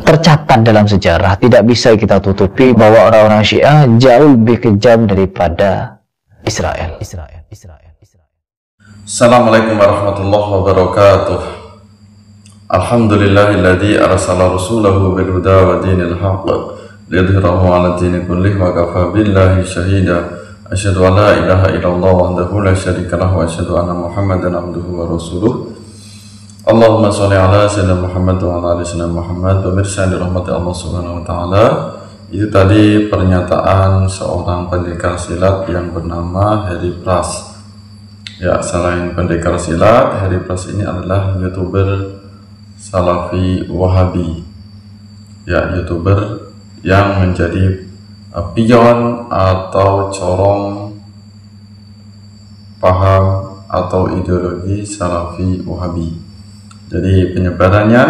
tercatat dalam sejarah. Tidak bisa kita tutupi bahwa orang-orang Syiah jauh lebih kejam daripada Israel. Assalamualaikum warahmatullahi wabarakatuh. Alhamdulillahilladzi arsala rasulahu bil huda wa dinil haqq liyudhhirahu 'ala dini kullih wa kafa billahi shahida. Asyhadu an la ilaha illallah wahdahu la syarika lahu wa asyhadu anna Muhammadan abduhu wa rasuluh. Allahumma sholli ala sayyidina Muhammad wa ala ali sayyidina Muhammad. Pemirsa yang dirahmati Allah Subhanahu wa taala, itu tadi pernyataan seorang pendekar silat yang bernama Harry Pras. Ya, selain pendekar silat, Harry Pras ini adalah YouTuber Salafi Wahabi. Ya, YouTuber yang menjadi pion atau corong paham atau ideologi Salafi Wahabi. Jadi penyebarannya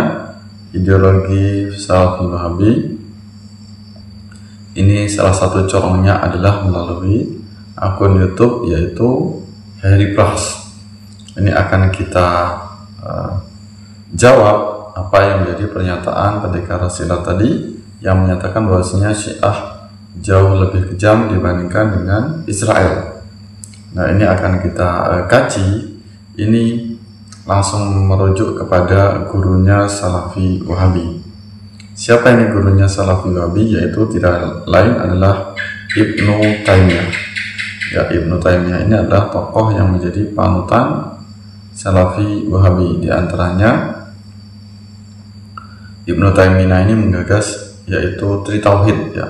ideologi Salafi Wahabi ini salah satu corongnya adalah melalui akun YouTube yaitu Harry Pras. Ini akan kita jawab apa yang menjadi pernyataan pendekar silat tadi yang menyatakan bahwasanya Syiah jauh lebih kejam dibandingkan dengan Israel. Nah, ini akan kita kaji. Ini langsung merujuk kepada gurunya Salafi Wahabi. Siapa ini gurunya Salafi Wahabi? Yaitu tidak lain adalah Ibnu Taimiyah. Ya, Ibnu Taimiyah ini adalah tokoh yang menjadi panutan Salafi Wahabi. Di antaranya Ibnu Taimiyah ini menggagas yaitu Tri Tauhid, ya.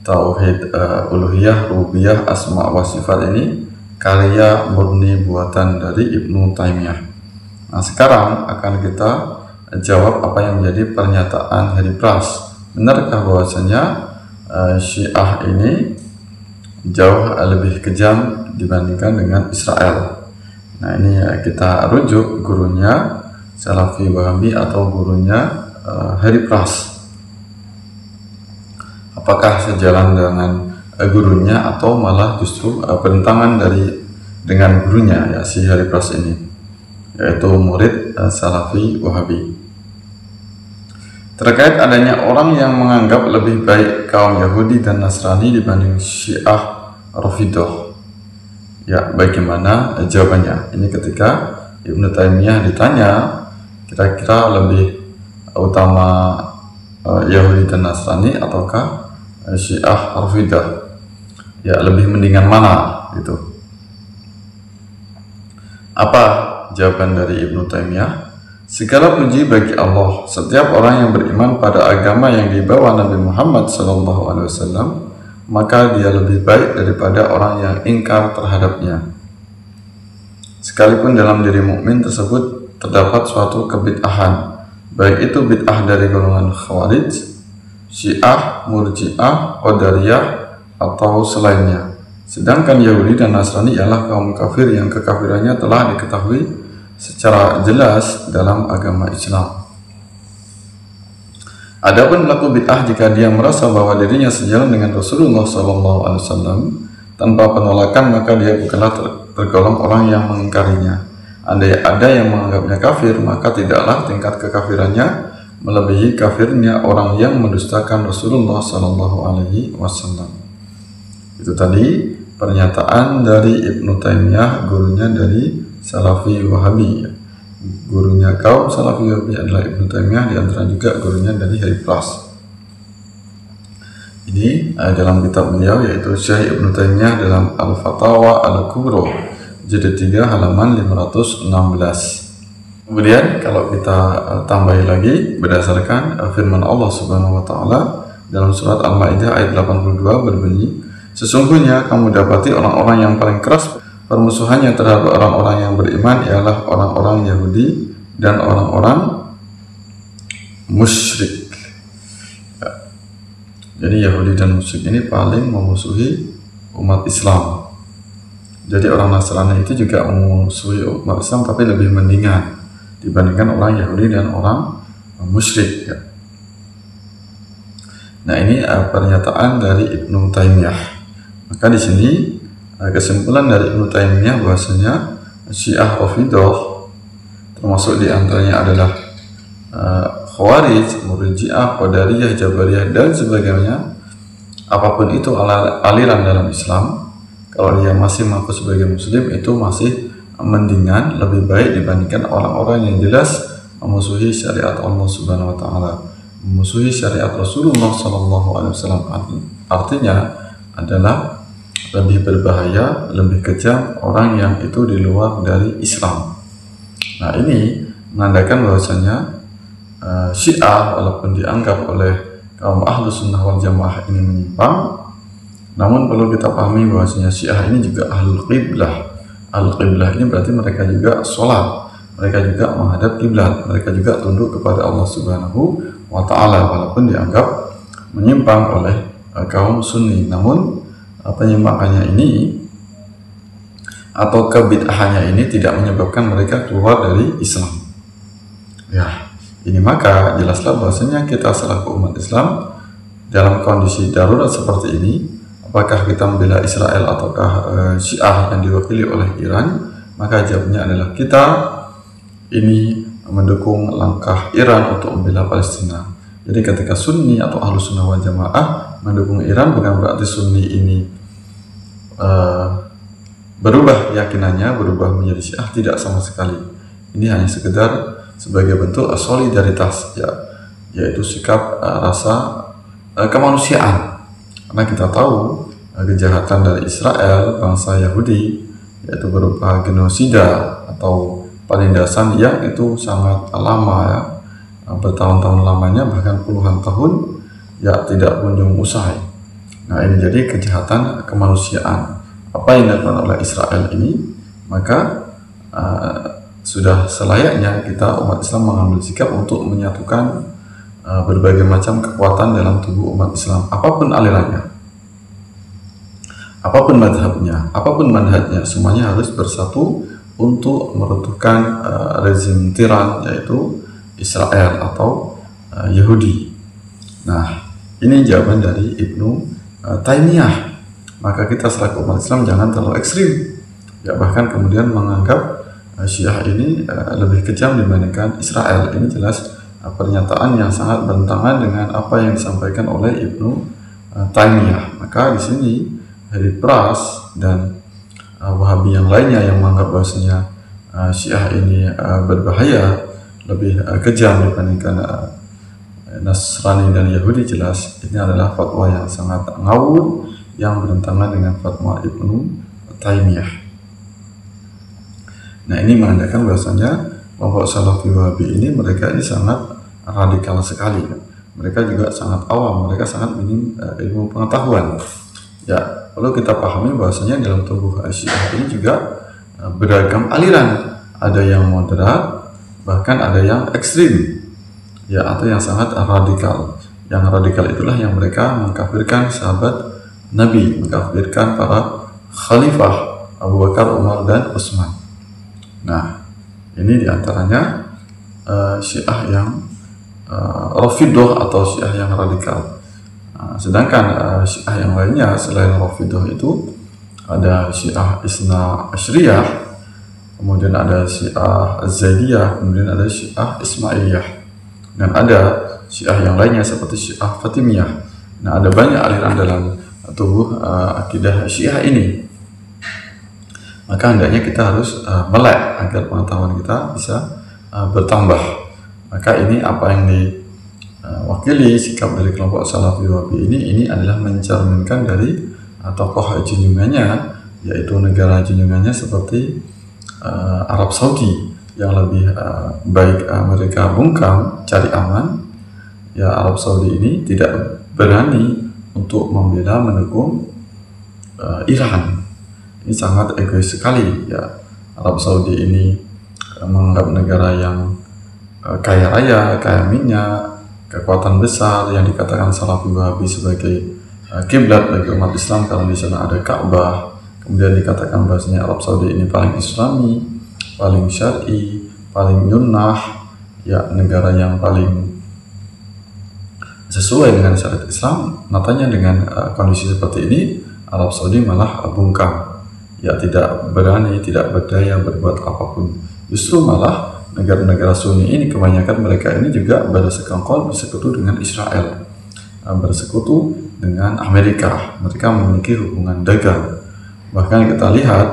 Tauhid uluhiyah, rububiyah, asma wa sifat ini karya murni buatan dari Ibnu Taimiyah. Nah, sekarang akan kita jawab apa yang menjadi pernyataan Harry Pras. Benarkah bahwasanya Syiah ini jauh lebih kejam dibandingkan dengan Israel? Nah, ini kita rujuk gurunya Salafi Wahabi atau gurunya Harry Pras. Apakah sejalan dengan gurunya atau malah justru bertentangan dengan gurunya, ya, si Harry Pras ini, yaitu murid Salafi Wahabi. Terkait adanya orang yang menganggap lebih baik kaum Yahudi dan Nasrani dibanding Syiah Rafidhah, ya, bagaimana jawabannya? Ini ketika Ibnu Taimiyah ditanya kira-kira lebih utama Yahudi dan Nasrani ataukah Syiah Rafidhah, ya, lebih mendingan mana gitu. Apa jawaban dari Ibnu Taimiyah? Segala puji bagi Allah. Setiap orang yang beriman pada agama yang dibawa Nabi Muhammad SAW, maka dia lebih baik daripada orang yang ingkar terhadapnya. Sekalipun dalam diri mukmin tersebut terdapat suatu kebid'ahan, baik itu bid'ah dari golongan Khawarij, Syiah, Murji'ah, Qadariyah, atau selainnya. Sedangkan Yahudi dan Nasrani ialah kaum kafir yang kekafirannya telah diketahui secara jelas dalam agama Islam. Adapun pelaku bid'ah, jika dia merasa bahwa dirinya sejalan dengan Rasulullah SAW tanpa penolakan, maka dia bukanlah tergolong orang yang mengingkarinya. Andai ada yang menganggapnya kafir, maka tidaklah tingkat kekafirannya melebihi kafirnya orang yang mendustakan Rasulullah SAW. Itu tadi pernyataan dari Ibnu Taimiyah, gurunya dari Salafi Wahabi. Gurunya kaum Salafi Wahabi adalah Ibnu Taimiyah, di antara juga gurunya dari Harry Pras. Ini dalam kitab beliau yaitu Syekh Ibnu Taimiyah dalam Al-Fatawa Al-Kubra jilid 3 halaman 516. Kemudian kalau kita tambahi lagi berdasarkan firman Allah Subhanahu wa taala dalam surat Al-Maidah ayat 82 berbunyi, sesungguhnya kamu dapati orang-orang yang paling keras permusuhannya terhadap orang-orang yang beriman ialah orang-orang Yahudi dan orang-orang musyrik. Ya. Jadi Yahudi dan musyrik ini paling memusuhi umat Islam. Jadi orang Nasrani itu juga memusuhi umat Islam, tapi lebih mendingan dibandingkan orang Yahudi dan orang musyrik, ya. Nah, ini pernyataan dari Ibnu Taimiyah. Maka di sini kesimpulan dari Ibnu Taimiyah bahwasanya Syiah Rafidhah termasuk di antaranya adalah Khawarij, Murji'ah, Qadariyah, Jabariyah dan sebagainya, apapun itu aliran dalam Islam, kalau dia masih mengaku sebagai muslim itu masih mendingan, lebih baik dibandingkan orang-orang yang jelas memusuhi syariat Allah Subhanahu wa taala, memusuhi syariat Rasulullah sallallahu alaihi wasallam. Artinya adalah lebih berbahaya, lebih kejam orang yang itu di luar dari Islam. Nah, ini menandakan bahwasanya Syiah walaupun dianggap oleh kaum ahlu sunnah wal jamaah ini menyimpang, namun perlu kita pahami bahwasanya Syiah ini juga ahlul qiblah. Ahlul qiblah ini berarti mereka juga sholat, mereka juga menghadap kiblat, mereka juga tunduk kepada Allah Subhanahu wa taala walaupun dianggap menyimpang oleh kaum Sunni. Namun penyimpangannya ini atau kebid'ahannya ini tidak menyebabkan mereka keluar dari Islam. Ya, ini maka jelaslah bahwasanya kita selaku umat Islam dalam kondisi darurat seperti ini, apakah kita membela Israel ataukah Syiah yang diwakili oleh Iran, maka jawabnya adalah kita ini mendukung langkah Iran untuk membela Palestina. Jadi ketika Sunni atau Ahlu Sunnah wal Jamaah mendukung Iran, bukan berarti Sunni ini berubah keyakinannya, berubah menjadi Syiah, tidak sama sekali. Ini hanya sekedar sebagai bentuk solidaritas, yaitu sikap rasa kemanusiaan. Karena kita tahu kejahatan dari Israel, bangsa Yahudi, yaitu berupa genosida atau penindasan yang itu sangat lama, ya, bertahun-tahun lamanya, bahkan puluhan tahun, ya tidak kunjung usai. Nah, ini jadi kejahatan kemanusiaan. Apa yang dilakukan oleh Israel ini, maka sudah selayaknya kita umat Islam mengambil sikap untuk menyatukan berbagai macam kekuatan dalam tubuh umat Islam, apapun alirannya, apapun madhabnya, apapun manhajnya, semuanya harus bersatu untuk meruntuhkan rezim tiran, yaitu Israel atau Yahudi. Nah, ini jawaban dari Ibnu Taimiyah. Maka kita selaku umat Islam jangan terlalu ekstrim, ya, bahkan kemudian menganggap Syiah ini lebih kejam dibandingkan Israel. Ini jelas pernyataan yang sangat bertentangan dengan apa yang disampaikan oleh Ibnu Taimiyah. Maka di sini Harry Pras dan Wahabi yang lainnya yang menganggap bahwasanya Syiah ini berbahaya, lebih kejam dibandingkan Nasrani dan Yahudi, jelas ini adalah fatwa yang sangat ngawur yang bertentangan dengan fatwa Ibnu Taimiyah. Nah, ini menandakan bahwasanya kelompok Salafi Wahabi ini mereka ini sangat radikal sekali. Mereka juga sangat awam, mereka sangat minim ilmu pengetahuan. Ya, perlu kita pahami bahwasanya dalam tubuh Syiah ini juga beragam aliran. Ada yang moderat, bahkan ada yang ekstrim, ya, atau yang sangat radikal. Yang radikal itulah yang mereka mengkafirkan sahabat Nabi, mengkafirkan para khalifah Abu Bakar, Umar, dan Utsman. Nah, ini diantaranya Syiah yang Rafidhah atau Syiah yang radikal. Sedangkan Syiah yang lainnya selain Rafidhah itu ada Syiah Isna Asyriyah, kemudian ada Syiah Zaidiyah, kemudian ada Syiah Ismailiyah, dan ada Syiah yang lainnya seperti Syiah Fatimiyah. Nah, ada banyak aliran dalam tubuh akidah Syiah ini. Maka hendaknya kita harus melek agar pengetahuan kita bisa bertambah. Maka ini apa yang diwakili sikap dari kelompok Salafi Wahabi ini adalah mencerminkan dari tokoh junjungannya, yaitu negara junjungannya seperti Arab Saudi, yang lebih baik mereka bungkam, cari aman. Ya, Arab Saudi ini tidak berani untuk membela, mendukung Iran. Ini sangat egois sekali, ya. Arab Saudi ini menganggap negara yang kaya raya, kaya minyak, kekuatan besar, yang dikatakan Salafi Wahabi sebagai kiblat bagi umat Islam karena di sana ada Ka'bah. Kemudian dikatakan bahwasanya Arab Saudi ini paling Islami, paling syar'i, paling nyunnah, ya, negara yang paling sesuai dengan syariat Islam. Nyatanya dengan kondisi seperti ini, Arab Saudi malah bungkam, ya, tidak berani, tidak berdaya berbuat apapun. Justru malah negara-negara Sunni ini kebanyakan mereka ini juga bersekongkol, bersekutu dengan Israel, bersekutu dengan Amerika. Mereka memiliki hubungan dagang. Bahkan kita lihat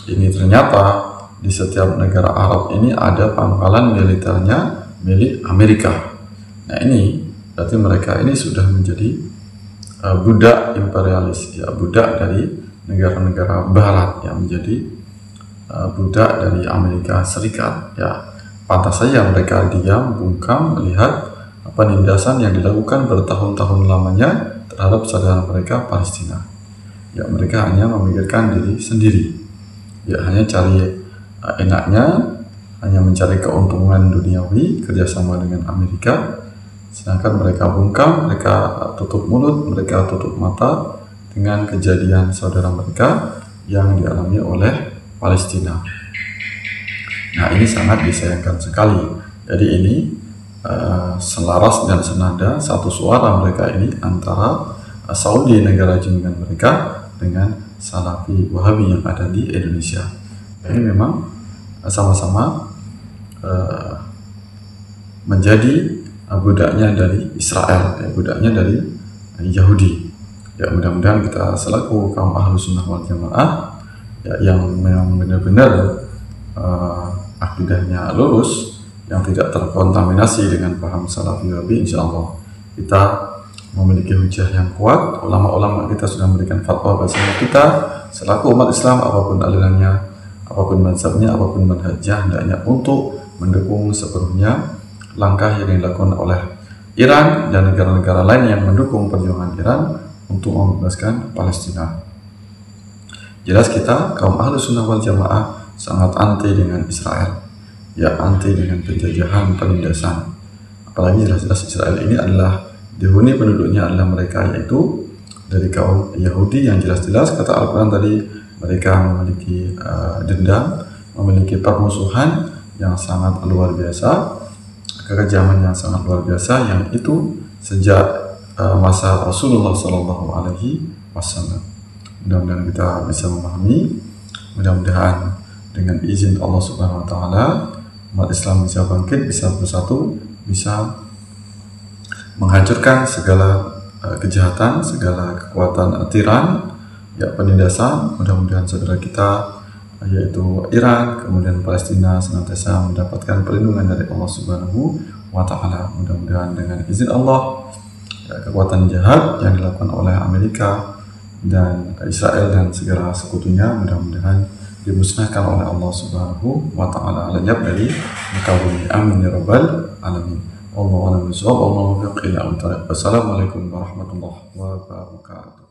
ini ternyata di setiap negara Arab ini ada pangkalan militernya milik Amerika. Nah ini berarti mereka ini sudah menjadi budak imperialis, ya, budak dari negara-negara Barat yang menjadi budak dari Amerika Serikat. Ya, pantas saja mereka diam, bungkam melihat penindasan yang dilakukan bertahun-tahun lamanya terhadap saudara mereka Palestina. Ya, mereka hanya memikirkan diri sendiri. Ya, hanya cari enaknya, hanya mencari keuntungan duniawi kerjasama dengan Amerika. Sedangkan mereka bungkam, mereka tutup mulut, mereka tutup mata dengan kejadian saudara mereka yang dialami oleh Palestina. Nah ini sangat disayangkan sekali. Jadi ini selaras dan senada, satu suara mereka ini antara Saudi, negara junjungan mereka, dengan Salafi Wahabi yang ada di Indonesia. Ini memang sama-sama menjadi budaknya dari Israel, ya, budaknya dari Yahudi. Ya, mudah-mudahan kita selaku kaum Ahlus Sunnah wal Jamaah, ya, yang memang benar-benar akidahnya lurus, yang tidak terkontaminasi dengan paham Salafi Wahabi, insya Allah kita memiliki hujah yang kuat. Ulama-ulama kita sudah memberikan fatwa bahwasanya kita selaku umat Islam, apapun alirannya, apapun mazhabnya, apapun manhajnya, hendaknya untuk mendukung sepenuhnya langkah yang dilakukan oleh Iran dan negara-negara lain yang mendukung perjuangan Iran untuk membebaskan Palestina. Jelas kita kaum Ahlus Sunnah wal Jamaah sangat anti dengan Israel, ya, anti dengan penjajahan, penindasan. Apalagi jelas-jelas Israel ini adalah dihuni penduduknya adalah mereka, yaitu dari kaum Yahudi yang jelas-jelas kata Al-Quran tadi mereka memiliki dendam, memiliki permusuhan yang sangat luar biasa, kekejaman yang sangat luar biasa, yang itu sejak masa Rasulullah Shallallahu Alaihi Wasallam. Mudah-mudahan kita bisa memahami, mudah-mudahan dengan izin Allah Subhanahu Wa Taala umat Islam bisa bangkit, bisa bersatu, bisa menghancurkan segala kejahatan, segala kekuatan tiran, ya, penindasan. Mudah-mudahan saudara kita yaitu Iran, kemudian Palestina senantiasa mendapatkan perlindungan dari Allah Subhanahu wa Ta'ala. Mudah-mudahan dengan izin Allah, ya, kekuatan jahat yang dilakukan oleh Amerika dan Israel dan segala sekutunya mudah-mudahan dimusnahkan oleh Allah Subhanahu wa Ta'ala. Lajab dari mukawwin. Amin ya rabbal alamin. Wallahu a'lam bishawab. Wallahu muwaffiq ila aqwamit thoriq. Wassalamualaikum warahmatullahi wabarakatuh.